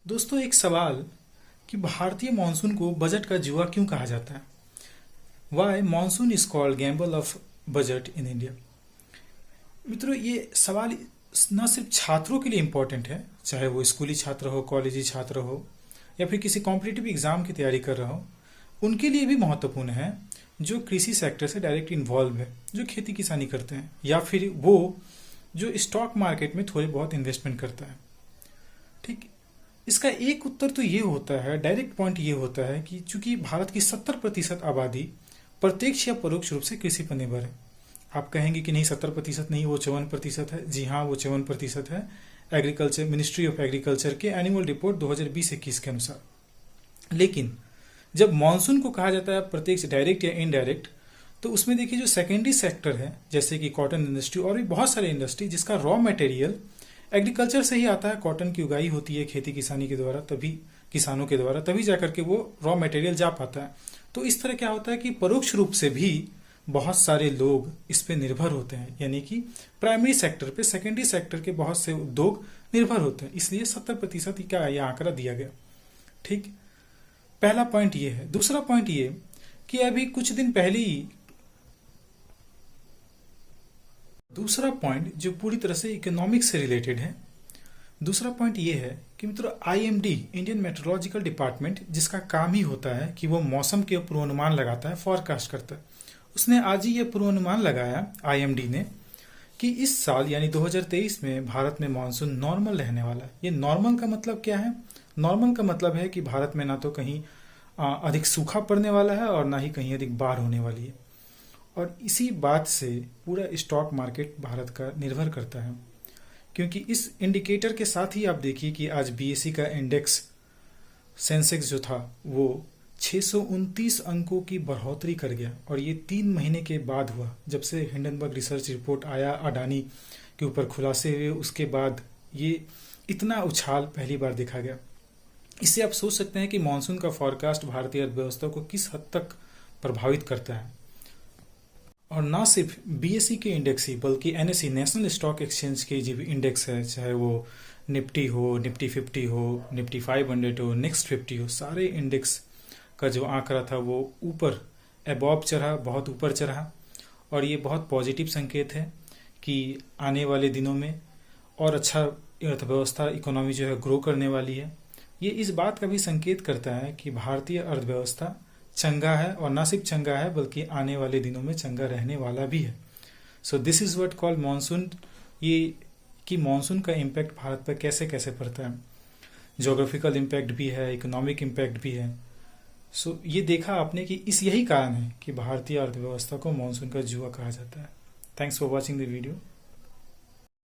दोस्तों, एक सवाल कि भारतीय मानसून को बजट का जुआ क्यों कहा जाता है। Why monsoon is called gamble of budget in India. मित्रों, ये सवाल न सिर्फ छात्रों के लिए इम्पोर्टेंट है, चाहे वो स्कूली छात्र हो, कॉलेजी छात्र हो या फिर किसी कॉम्पिटिटिव एग्जाम की तैयारी कर रहा हो, उनके लिए भी महत्वपूर्ण है जो कृषि सेक्टर से डायरेक्ट इन्वॉल्व है, जो खेती किसानी करते हैं, या फिर वो जो स्टॉक मार्केट में थोड़े बहुत इन्वेस्टमेंट करता है। ठीक, इसका एक उत्तर तो ये होता है, डायरेक्ट पॉइंट ये होता है कि चूंकि भारत की 70% आबादी प्रत्यक्ष या परोक्ष रूप से कृषि पर निर्भर है। आप कहेंगे कि नहीं, 70% नहीं, वो 54% है। जी हाँ, वो 54% है एग्रीकल्चर, मिनिस्ट्री ऑफ एग्रीकल्चर के एनुअल रिपोर्ट 2020-21 के अनुसार। लेकिन जब मानसून को कहा जाता है प्रत्यक्ष, डायरेक्ट या इनडायरेक्ट, तो उसमें देखिए जो सेकेंडरी सेक्टर है, जैसे कि कॉटन इंडस्ट्री और भी बहुत सारे इंडस्ट्री जिसका रॉ मटेरियल एग्रीकल्चर से ही आता है, कॉटन की उगाई होती है खेती किसानी के द्वारा, तभी किसानों के द्वारा, तभी जाकर के वो रॉ मटेरियल जा पाता है। तो इस तरह क्या होता है कि परोक्ष रूप से भी बहुत सारे लोग इस पे निर्भर होते हैं, यानी कि प्राइमरी सेक्टर पे सेकेंडरी सेक्टर के बहुत से उद्योग निर्भर होते हैं, इसलिए 70% का यह आंकड़ा दिया गया। ठीक, पहला पॉइंट ये है। दूसरा पॉइंट ये कि अभी कुछ दिन पहले ही दूसरा पॉइंट जो पूरी तरह से इकोनॉमिक्स से रिलेटेड है, दूसरा पॉइंट ये है कि मित्रों आईएमडी, इंडियन मेट्रोलॉजिकल डिपार्टमेंट, जिसका काम ही होता है कि वो मौसम के पूर्वानुमान लगाता है, फॉरकास्ट करता है, उसने आज ही ये पूर्वानुमान लगाया आईएमडी ने कि इस साल यानी 2023 में भारत में मानसून नॉर्मल रहने वाला है। ये नॉर्मल का मतलब क्या है? नॉर्मल का मतलब है कि भारत में ना तो कहीं अधिक सूखा पड़ने वाला है और ना ही कहीं अधिक बाढ़ होने वाली है। और इसी बात से पूरा स्टॉक मार्केट भारत का निर्भर करता है, क्योंकि इस इंडिकेटर के साथ ही आप देखिए कि आज बीएसई का इंडेक्स सेंसेक्स जो था वो 629 अंकों की बढ़ोतरी कर गया, और ये 3 महीने के बाद हुआ, जब से हिंडनबर्ग रिसर्च रिपोर्ट आया अडानी के ऊपर खुलासे हुए, उसके बाद ये इतना उछाल पहली बार देखा गया। इससे आप सोच सकते हैं कि मानसून का फॉरकास्ट भारतीय अर्थव्यवस्था को किस हद तक प्रभावित करता है। और ना सिर्फ बीएसई के इंडेक्स ही, बल्कि एनएसई, नेशनल स्टॉक एक्सचेंज के जो भी इंडेक्स है, चाहे वो निफ्टी हो, निफ्टी 50 हो, निफ्टी 500 हो, नेक्स्ट 50 हो, सारे इंडेक्स का जो आंकड़ा था वो ऊपर एबॉव चढ़ा, बहुत ऊपर चढ़ा। और ये बहुत पॉजिटिव संकेत है कि आने वाले दिनों में और अच्छा अर्थव्यवस्था, इकोनॉमी जो है ग्रो करने वाली है। ये इस बात का भी संकेत करता है कि भारतीय अर्थव्यवस्था चंगा है, और ना सिर्फ चंगा है बल्कि आने वाले दिनों में चंगा रहने वाला भी है। So this is what called monsoon. ये कि मानसून का इम्पैक्ट भारत पर कैसे कैसे पड़ता है, ज्योग्राफिकल इम्पैक्ट भी है, इकोनॉमिक इम्पैक्ट भी है। सो ये देखा आपने कि यही कारण है कि भारतीय अर्थव्यवस्था को मानसून का जुआ कहा जाता है। Thanks for watching the video.